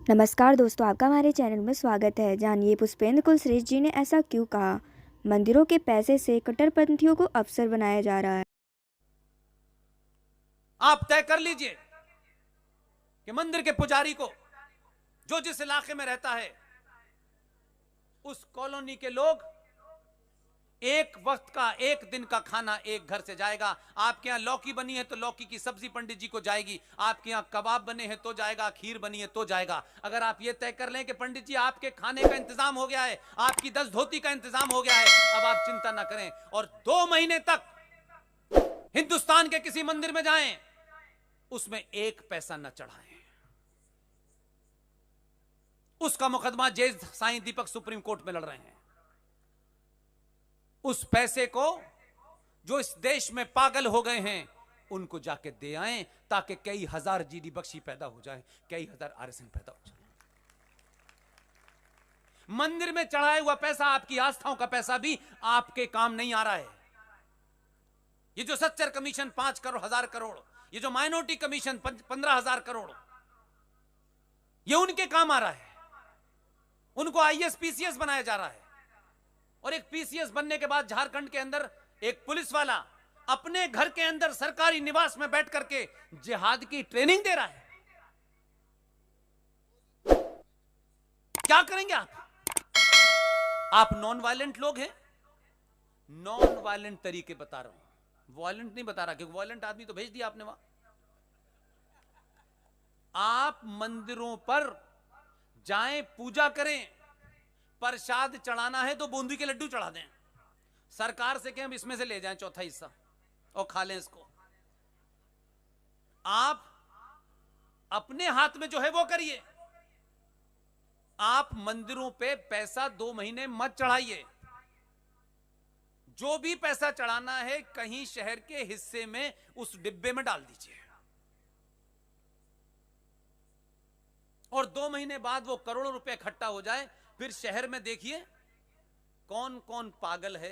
नमस्कार दोस्तों, आपका हमारे चैनल में स्वागत है। जानिए पुष्पेंद्र कुलश्रेष्ठ जी ने ऐसा क्यों कहा। मंदिरों के पैसे से कट्टरपंथियों को अफसर बनाया जा रहा है। आप तय कर लीजिए कि मंदिर के पुजारी को जो जिस इलाके में रहता है उस कॉलोनी के लोग एक वक्त का एक दिन का खाना एक घर से जाएगा। आपके यहां लौकी बनी है तो लौकी की सब्जी पंडित जी को जाएगी। आपके यहां कबाब बने हैं तो जाएगा, खीर बनी है तो जाएगा। अगर आप ये तय कर लें कि पंडित जी आपके खाने का इंतजाम हो गया है, आपकी 10 धोती का इंतजाम हो गया है, अब आप चिंता ना करें और 2 महीने तक हिंदुस्तान के किसी मंदिर में जाएं, उसमें एक पैसा न चढ़ाएं। उसका मुकदमा जज साईं दीपक सुप्रीम कोर्ट में लड़ रहे हैं। उस पैसे को जो इस देश में पागल हो गए हैं उनको जाके दे आएं, ताकि कई हजार जीडी बख्शी पैदा हो जाए, कई हजार आरएसएन पैदा हो जाए। मंदिर में चढ़ाया हुआ पैसा, आपकी आस्थाओं का पैसा भी आपके काम नहीं आ रहा है। ये जो सच्चर कमीशन 5 करोड़ 1000 करोड़, ये जो माइनॉरिटी कमीशन 15,000 करोड़, ये उनके काम आ रहा है। उनको आईएएस पीसीएस बनाया जा रहा है। और एक पीसीएस बनने के बाद झारखंड के अंदर एक पुलिस वाला अपने घर के अंदर सरकारी निवास में बैठ करके जिहाद की ट्रेनिंग दे रहा है। क्या करेंगे आप नॉन वायलेंट लोग हैं। नॉन वायलेंट तरीके बता रहा हूं, वायलेंट नहीं बता रहा, क्योंकि वायलेंट आदमी तो भेज दिया आपने वहां। आप मंदिरों पर जाएं, पूजा करें, प्रसाद चढ़ाना है तो बूंदी के लड्डू चढ़ा दें। सरकार से कहें हम इसमें से ले जाएं चौथा हिस्सा और खा लें इसको। आप अपने हाथ में जो है वो करिए। आप मंदिरों पे पैसा 2 महीने मत चढ़ाइए। जो भी पैसा चढ़ाना है कहीं शहर के हिस्से में उस डिब्बे में डाल दीजिए, और 2 महीने बाद वो करोड़ों रुपए इकट्ठा हो जाए। फिर शहर में देखिए कौन कौन पागल है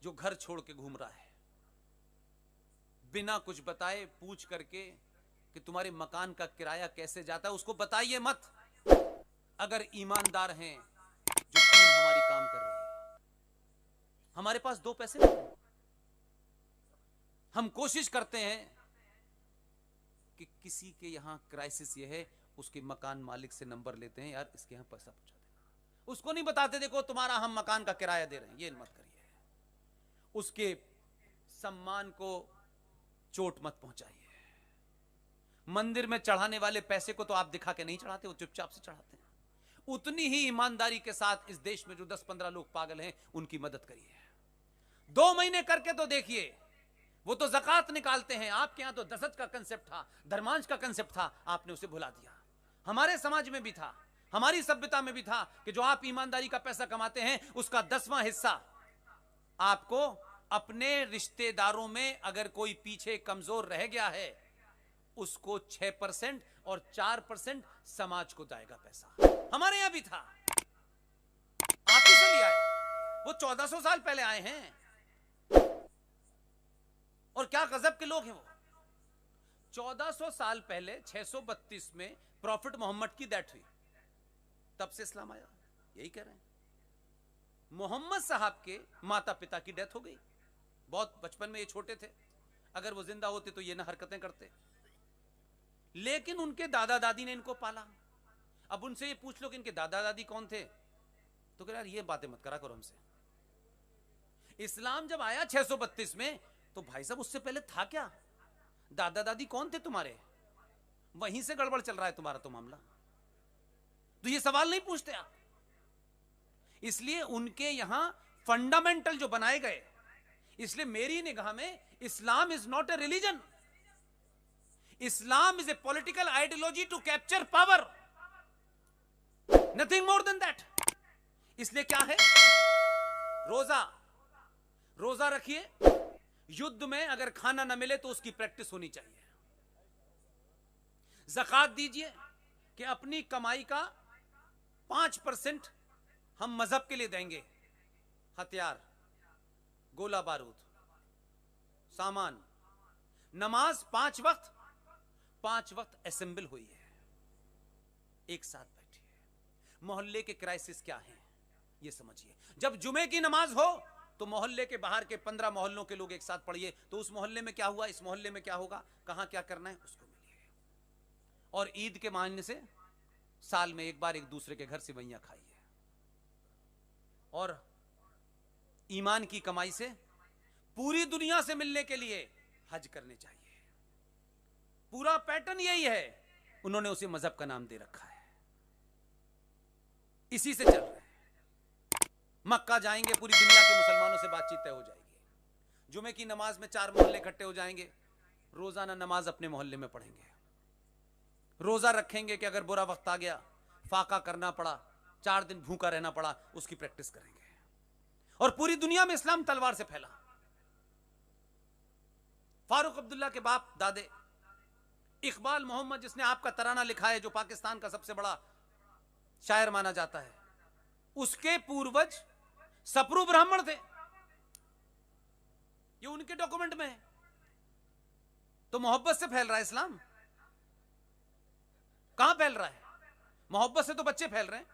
जो घर छोड़ के घूम रहा है, बिना कुछ बताए पूछ करके कि तुम्हारे मकान का किराया कैसे जाता है, उसको बताइए मत। अगर ईमानदार हैं जो टीम हमारी काम कर रही है, हमारे पास 2 पैसे नहीं, हम कोशिश करते हैं कि किसी के यहां क्राइसिस ये है, उसके मकान मालिक से नंबर लेते हैं, यार इसके यहां पैसा पहुंचा देना। उसको नहीं बताते देखो तुम्हारा हम मकान का किराया दे रहे हैं, ये मत करिए। उसके सम्मान को चोट मत पहुंचाइए। मंदिर में चढ़ाने वाले पैसे को तो आप दिखा के नहीं चढ़ाते, वो चुपचाप से चढ़ाते हैं। उतनी ही ईमानदारी के साथ इस देश में जो 10-15 लोग पागल हैं उनकी मदद करिए। 2 महीने करके तो देखिए। वो तो ज़कात निकालते हैं, आपके यहां तो दसत का कंसेप्ट था, धर्मांश का कंसेप्ट था, आपने उसे भुला दिया। हमारे समाज में भी था, हमारी सभ्यता में भी था कि जो आप ईमानदारी का पैसा कमाते हैं उसका 10वां हिस्सा आपको अपने रिश्तेदारों में अगर कोई पीछे कमजोर रह गया है उसको 6% और 4% समाज को जाएगा पैसा। हमारे यहां भी था, आप ही से लिया है। वो 1400 साल पहले आए हैं, और क्या गजब के लोग हैं वो। 1400 साल पहले 632 में प्रॉफिट मोहम्मद की डेथ हुई, तब से इस्लाम आया, यही कह रहे हैं। मोहम्मद साहब के माता पिता की डेथ हो गई, बहुत बचपन में ये छोटे थे, अगर वो जिंदा होते तो ये ना हरकतें करते। लेकिन उनके दादा दादी ने इनको पाला। अब उनसे ये पूछ लो कि इनके दादा दादी कौन थे, तो कह यार ये बातें मत करा करो हमसे। इस्लाम जब आया 632 में तो भाई साहब उससे पहले था क्या, दादा दादी कौन थे तुम्हारे, वहीं से गड़बड़ चल रहा है तुम्हारा तो मामला। तो ये सवाल नहीं पूछते आप। इसलिए उनके यहां फंडामेंटल जो बनाए गए, इसलिए मेरी निगाह में Islam is not a religion, Islam is a political ideology to capture power, nothing more than that. इसलिए क्या है, रोजा रोजा रखिए, युद्ध में अगर खाना ना मिले तो उसकी प्रैक्टिस होनी चाहिए। ज़कात दीजिए कि अपनी कमाई का 5% हम मजहब के लिए देंगे, हथियार, गोला बारूद, सामान। नमाज 5 वक्त असेंबल हुई है, एक साथ बैठिए। मोहल्ले के क्राइसिस क्या हैं ये समझिए। जब जुमे की नमाज हो तो मोहल्ले के बाहर के 15 मोहल्लों के लोग एक साथ पढ़िए, तो उस मोहल्ले में क्या हुआ, इस मोहल्ले में क्या होगा, कहां क्या करना है उसको मिलिए। और ईद के मानने से साल में एक बार एक दूसरे के घर से सेवइयां खाइए। और ईमान की कमाई से पूरी दुनिया से मिलने के लिए हज करने चाहिए। पूरा पैटर्न यही है, उन्होंने उसे मजहब का नाम दे रखा है, इसी से चल रहा है। मक्का जाएंगे, पूरी दुनिया के मुसलमानों से बातचीत तय हो जाएगी। जुमे की नमाज में 4 मोहल्ले इकट्ठे हो जाएंगे, रोजाना नमाज अपने मोहल्ले में पढ़ेंगे। रोजा रखेंगे कि अगर बुरा वक्त आ गया, फाका करना पड़ा, 4 दिन भूखा रहना पड़ा, उसकी प्रैक्टिस करेंगे। और पूरी दुनिया में इस्लाम तलवार से फैला। फारूक अब्दुल्ला के बाप दादे इकबाल मोहम्मद, जिसने आपका तराना लिखा है, जो पाकिस्तान का सबसे बड़ा शायर माना जाता है, उसके पूर्वज सप्रू ब्राह्मण थे। ये उनके डॉक्यूमेंट में है। तो मोहब्बत से फैल रहा है इस्लाम। कहां फैल रहा है? मोहब्बत से तो बच्चे फैल रहे हैं।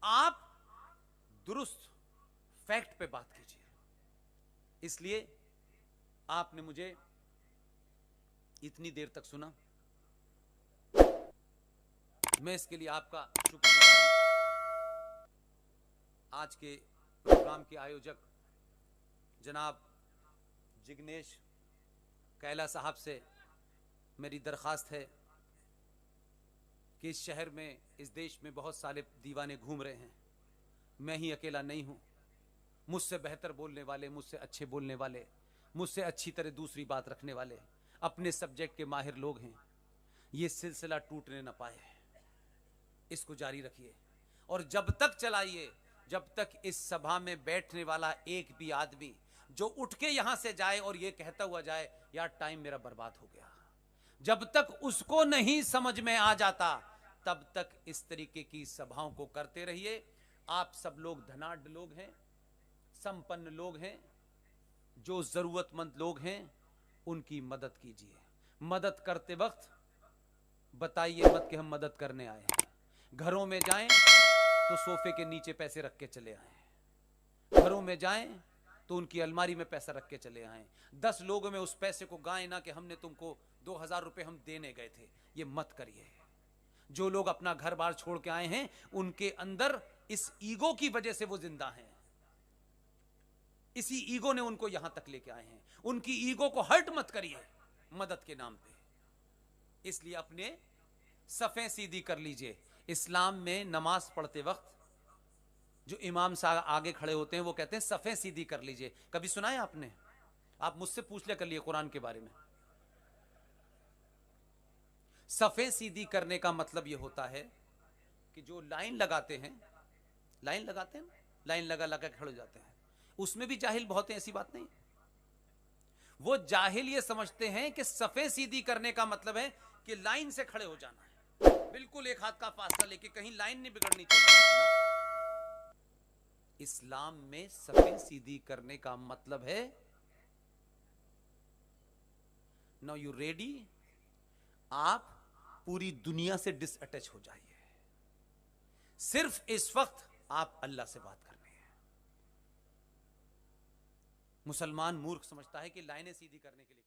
आप दुरुस्त फैक्ट पे बात कीजिए। इसलिए आपने मुझे इतनी देर तक सुना, मैं इसके लिए आपका शुक्रगुजार हूं। आज के प्रोग्राम के आयोजक जनाब जिग्नेश कैला साहब से मेरी दरखास्त है कि इस शहर में, इस देश में बहुत सारे दीवाने घूम रहे हैं, मैं ही अकेला नहीं हूं। मुझसे बेहतर बोलने वाले, मुझसे अच्छे बोलने वाले, मुझसे अच्छी तरह दूसरी बात रखने वाले, अपने सब्जेक्ट के माहिर लोग हैं। ये सिलसिला टूटने न पाए, इसको जारी रखिए। और जब तक चलाइए जब तक इस सभा में बैठने वाला एक भी आदमी जो उठ के यहां से जाए और ये कहता हुआ जाए यार टाइम मेरा बर्बाद हो गया, जब तक उसको नहीं समझ में आ जाता तब तक इस तरीके की सभाओं को करते रहिए। आप सब लोग धनाढ्य लोग हैं, संपन्न लोग हैं, जो जरूरतमंद लोग हैं उनकी मदद कीजिए। मदद करते वक्त बताइए मत कि हम मदद करने आए हैं। घरों में जाएं तो सोफे के नीचे पैसे रख के चले आएं। घरों में जाएं तो उनकी अलमारी में पैसा रख के चले आएं। 10 लोगों में उस पैसे को गाएं ना कि हमने तुमको 2000 रुपए हम देने गए थे। ये मत करिए। जो लोग अपना घर बार छोड़ के आए हैं उनके अंदर इस ईगो की वजह से वो जिंदा हैं। इसी ईगो ने उनको यहां तक लेके आए हैं। उनकी ईगो को हर्ट मत करिए मदद के नाम पे। इसलिए अपने सफ़ें सीधी कर लीजिए। इस्लाम में नमाज पढ़ते वक्त जो इमाम साहब आगे खड़े होते हैं वो कहते हैं सफ़ें सीधी कर लीजिए। कभी सुना है आपने? आप मुझसे पूछ ले कर लिए कुरान के बारे में। सफ़ें सीधी करने का मतलब ये होता है कि जो लाइन लगाते हैं लाइन लगा लगा खड़े हो जाते हैं, उसमें भी जाहिल बहुत हैं, ऐसी बात नहीं। वो जाहिल ये समझते हैं कि सफ़ें सीधी करने का मतलब है कि लाइन से खड़े हो जाना है, बिल्कुल एक हाथ का फासला लेके, कहीं लाइन नहीं बिगड़नी चाहिए। इस्लाम में सफ़ें सीधी करने का मतलब है नाउ यू रेडी, आप पूरी दुनिया से डिसअटैच हो जाइए। सिर्फ इस वक्त आप अल्लाह से बात करनी है। मुसलमान मूर्ख समझता है कि लाइनें सीधी करने के लिए